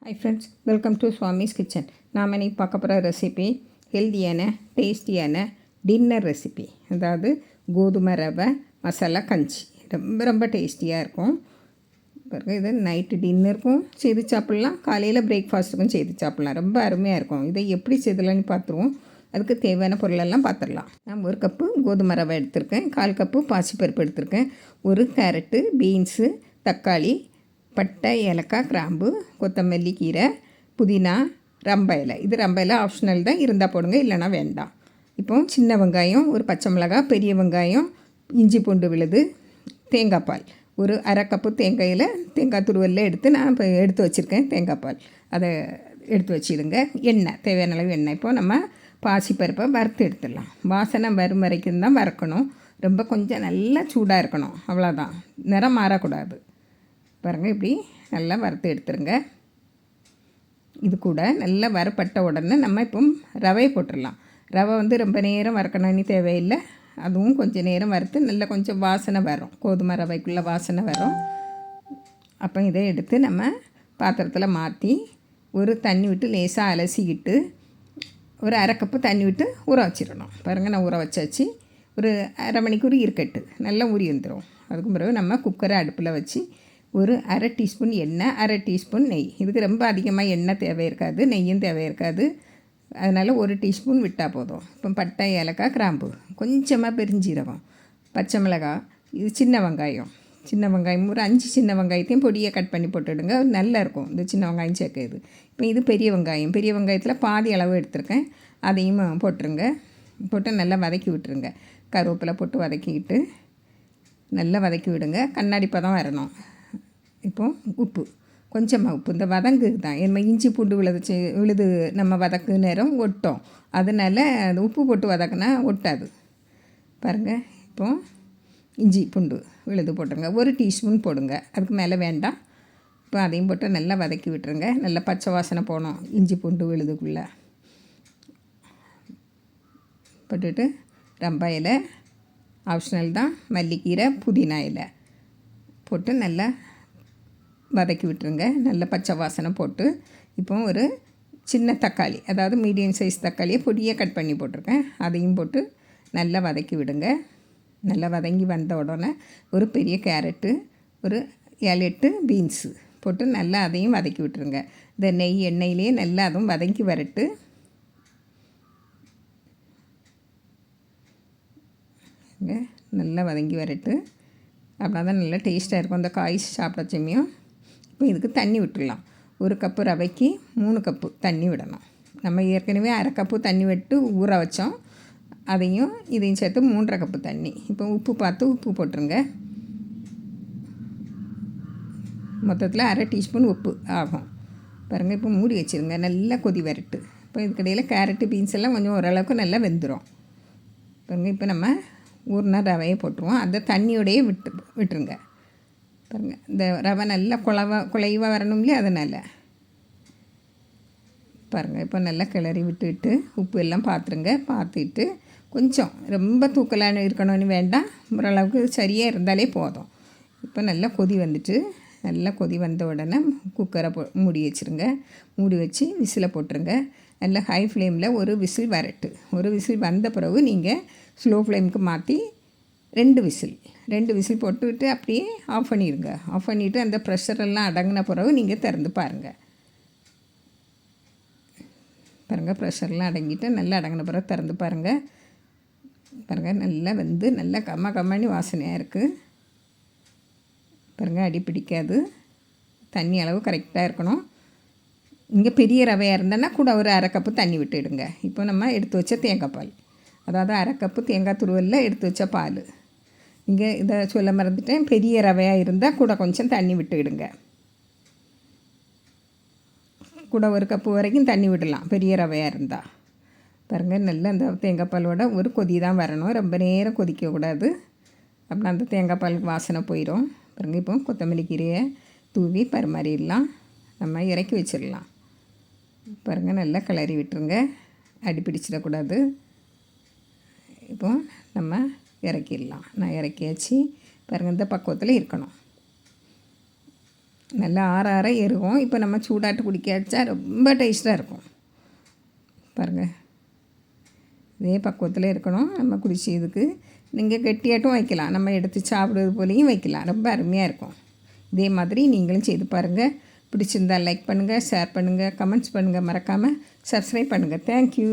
Hi friends, welcome to Swami's kitchen. நாம் இன்னைக்கு பார்க்க போகிற ரெசிபி ஹெல்த்தியான டேஸ்டியான டின்னர் ரெசிபி. அதாவது கோதுமை ரவை மசாலா கஞ்சி. ரொம்ப ரொம்ப டேஸ்டியாக இருக்கும். பிறகு இது நைட்டு டின்னருக்கும் செய்து சாப்பிட்லாம், காலையில் பிரேக்ஃபாஸ்ட்டுக்கும் செய்து சாப்பிட்லாம். ரொம்ப அருமையாக இருக்கும். இதை எப்படி செய்தலான்னு பார்த்துருவோம். அதுக்கு தேவையான பொருளெல்லாம் பார்த்துடலாம். நான் 1 கப்பு கோதுமை ரவை எடுத்திருக்கேன், 1/4 கப்பு பாசிப்பருப்பு எடுத்திருக்கேன், 1 கேரட்டு, பீன்ஸு, தக்காளி, பட்டை, ஏலக்காய், கிராம்பு, கொத்தமல்லி கீரை, புதினா, ரம்ப இலை. இது ரம்ப இலை ஆப்ஷனல் தான், இருந்தால் போடுங்க, இல்லைனா வேண்டாம். இப்போ சின்ன வெங்காயம், ஒரு பச்சை மிளகாய், பெரிய வெங்காயம், இஞ்சி பூண்டு விழுது, தேங்காய் பால், ஒரு 1/2 கப்பு தேங்காயில் தேங்காய் துருவலில் எடுத்து நான் இப்போ எடுத்து வச்சுருக்கேன். தேங்காய் பால் அதை எடுத்து வச்சுடுங்க. எண்ணெய், தேவையான அளவு எண்ணெய். இப்போ நம்ம பாசிப்பருப்பை வறுத்து எடுத்துடலாம். வாசனை வரும் வரைக்கும் தான் வறுக்கணும். ரொம்ப கொஞ்சம் நல்லா சூடாக இருக்கணும், அவ்வளோதான். நிறம் மாறக்கூடாது. பாருங்கள், இப்படி நல்லா வறுத்து எடுத்துருங்க. இது கூட நல்லா வறுப்பட்ட உடனே நம்ம இப்போ ரவையை போட்டுடலாம். ரவை ரொம்ப நேரம் வறுக்கணும்னு தேவையில்லை. அதுவும் கொஞ்சம் நேரம் வறுத்து நல்லா கொஞ்சம் வாசனை வரும், கோதுமை ரவைக்குள்ளே வாசனை வரும். அப்போ இதை எடுத்து நம்ம பாத்திரத்தில் மாற்றி ஒரு தண்ணி விட்டு லேசாக அலசிக்கிட்டு ஒரு 1/2 கப்பு தண்ணி விட்டு ஊற வச்சிடணும். பாருங்கள், நான் ஊற வச்சாச்சு. ஒரு 1/2 மணிக்கூர் இருக்கட்டு, நல்லா ஊறி வந்துடும். அதுக்கு பிறகு நம்ம குக்கரை அடுப்பில் வச்சு ஒரு 1/2 டீஸ்பூன் எண்ணெய், 1/2 டீஸ்பூன் நெய். இதுக்கு ரொம்ப அதிகமாக எண்ணெய் தேவை இருக்காது, நெய்யும் தேவை இருக்காது. அதனால் 1 டீஸ்பூன் விட்டால் போதும். இப்போ பட்டை, ஏலக்காய், கிராம்பு, கொஞ்சமாக பெருஞ்சீரகம், பச்சை மிளகாய், இது சின்ன வெங்காயம். சின்ன வெங்காயம் ஒரு 5 சின்ன வெங்காயத்தையும் பொடியை கட் பண்ணி போட்டுவிடுங்க, நல்லாயிருக்கும் இந்த சின்ன வெங்காயம் சேர்க்குறது. இப்போ இது பெரிய வெங்காயம், பெரிய வெங்காயத்தில் பாதி அளவு எடுத்துருக்கேன், அதையும் போட்டுருங்க. போட்டு நல்லா வதக்கி விட்டுருங்க. கருவேப்பிலை போட்டு வதக்கிக்கிட்டு நல்லா வதக்கி விடுங்க. கண்ணாடி பதம் வரணும். இப்போது உப்பு, கொஞ்சமாக உப்பு, இந்த வதங்கு தான். நம்ம இஞ்சி பூண்டு விழுது நம்ம வதக்கு நேரம் ஒட்டும், அதனால் அது உப்பு போட்டு வதக்குனா ஒட்டாது. பாருங்கள், இப்போது இஞ்சி பூண்டு விழுது போட்டுருங்க. 1 டீஸ்பூன் போடுங்க, அதுக்கு மேலே வேண்டாம். இப்போ அதையும் போட்டு நல்லா வதக்கி விட்டுருங்க. நல்லா பச்சை வாசனை போகணும் இஞ்சி பூண்டு விழுதுக்குள்ளே. போட்டுட்டு ரம்ப இலை ஆப்ஷனல் தான், மல்லிக்கீரை, புதினா இலை போட்டு நல்லா வதக்கி விட்டுருங்க. நல்ல பச்சை வாசனை போட்டு இப்போ ஒரு சின்ன தக்காளி, அதாவது மீடியம் சைஸ் தக்காளியை பொடியை கட் பண்ணி போட்டிருக்கேன், அதையும் போட்டு நல்லா வதக்கி விடுங்க. நல்லா வதங்கி வந்த உடனே ஒரு பெரிய கேரட்டு, ஒரு 7-8 பீன்ஸு போட்டு நல்லா அதையும் வதக்கி விட்டுருங்க. இந்த நெய் எண்ணெயிலேயே நல்லா அதுவும் வதங்கி வரட்டு. நல்லா வதங்கி வரட்டு, அப்படின்னா தான் நல்லா டேஸ்ட்டாக இருக்கும் அந்த காய் சாப்பிட சமயம். இப்போ இதுக்கு தண்ணி விட்டுடலாம். 1 கப்பு ரவைக்கு 3 கப்பு தண்ணி விடணும். நம்ம ஏற்கனவே 1/2 கப்பு தண்ணி விட்டு ஊற வச்சோம், அதையும் இதையும் சேர்த்து 3/2 கப்பு தண்ணி. இப்போ உப்பு பார்த்து உப்பு போட்டுருங்க. மொத்தத்தில் 1/2 டீஸ்பூன் உப்பு ஆகும். பாருங்கள், இப்போ மூடி வச்சுருங்க. நல்லா கொதி வரட்டு. இப்போ இதுக்கடையில் கேரட்டு, பீன்ஸ் எல்லாம் கொஞ்சம் ஓரளவுக்கு நல்லா வெந்துடும். பாருங்கள், இப்போ நம்ம ஊறின ரவையை போட்டுருவோம். அந்த தண்ணியோடையே விட்டுருங்க. பாருங்கள், இந்த ரவை நல்லா குழைவாக வரணும் இல்லையா, அதனால். பாருங்கள், இப்போ நல்லா கிளறி விட்டுட்டு உப்பு எல்லாம் பார்த்துருங்க. பார்த்துட்டு கொஞ்சம் ரொம்ப தூக்கலான இருக்கணும்னு வேண்டாம், ஓரளவுக்கு சரியாக இருந்தாலே போதும். இப்போ நல்லா கொதி வந்துட்டு, நல்லா கொதி வந்த உடனே குக்கரை மூடி வச்சுருங்க. மூடி வச்சு விசிலை போட்டுருங்க. நல்லா ஹை ஃப்ளேமில் ஒரு விசில் வரட்டு. ஒரு விசில் வந்த பிறகு நீங்கள் ஸ்லோ ஃப்ளேமுக்கு மாற்றி 2 விசில் போட்டுவிட்டு அப்படியே ஆஃப் பண்ணிடுங்க. ஆஃப் பண்ணிவிட்டு அந்த ப்ரெஷரெல்லாம் அடங்கின பிறகு நீங்கள் திறந்து பாருங்கள். ப்ரெஷர்லாம் அடங்கிட்டு நல்லா அடங்கின பிறகு திறந்து பாருங்கள். நல்லா நல்லா கம்மணி வாசனையாக இருக்குது. அடி பிடிக்காது. தண்ணி அளவு கரெக்டாக இருக்கணும். இங்கே பெரிய ரவையாக இருந்தேன்னா கூட ஒரு 1/2 கப்பு தண்ணி விட்டுடுங்க. இப்போ நம்ம எடுத்து வச்ச தேங்காய் பால், அதாவது 1/2 கப்பு தேங்காய் துருவலில் எடுத்து வச்ச பால். இங்கே இதை சொல்ல மறந்துட்டேன், பெரிய ரவையாக இருந்தால் கூட கொஞ்சம் தண்ணி விட்டுவிடுங்க. கூட 1 கப்பு வரைக்கும் தண்ணி விடலாம் பெரிய ரவையாக இருந்தால். பாருங்கள், நல்லா அந்த தேங்காய் பாலோட ஒரு கொதி தான் வரணும், ரொம்ப நேரம் கொதிக்கக்கூடாது. அப்படின்னா அந்த தேங்காய் பால் வாசனை போயிடும். பாருங்கள், இப்போ கொத்தமல்லி கீரையை தூவி பரிமாறிடலாம், நம்ம இறக்கி வச்சிடலாம். பாருங்கள், நல்லா கிளறி விட்டுருங்க, அடி பிடிச்சிடக்கூடாது. இப்போ நம்ம இறக்கிடலாம். நான் இறக்கியாச்சு. பாருங்கள், இந்த பக்குவத்தில் இருக்கணும். நல்லா ஆற ஏறுவோம். இப்போ நம்ம சூடாட்டு குடிக்க ரொம்ப டேஸ்ட்டாக இருக்கும். பாருங்கள், இதே பக்குவத்தில் இருக்கணும். நம்ம குடிச்சதுக்கு நீங்கள் கெட்டியாட்டும் வைக்கலாம், நம்ம எடுத்து சாப்பிடுறது போலேயும் வைக்கலாம். ரொம்ப அருமையாக இருக்கும். இதே மாதிரி நீங்களும் செய்து பாருங்கள். பிடிச்சிருந்தால் லைக் பண்ணுங்கள், ஷேர் பண்ணுங்கள், கமெண்ட்ஸ் பண்ணுங்கள். மறக்காமல் சப்ஸ்கிரைப் பண்ணுங்கள். தேங்க்யூ.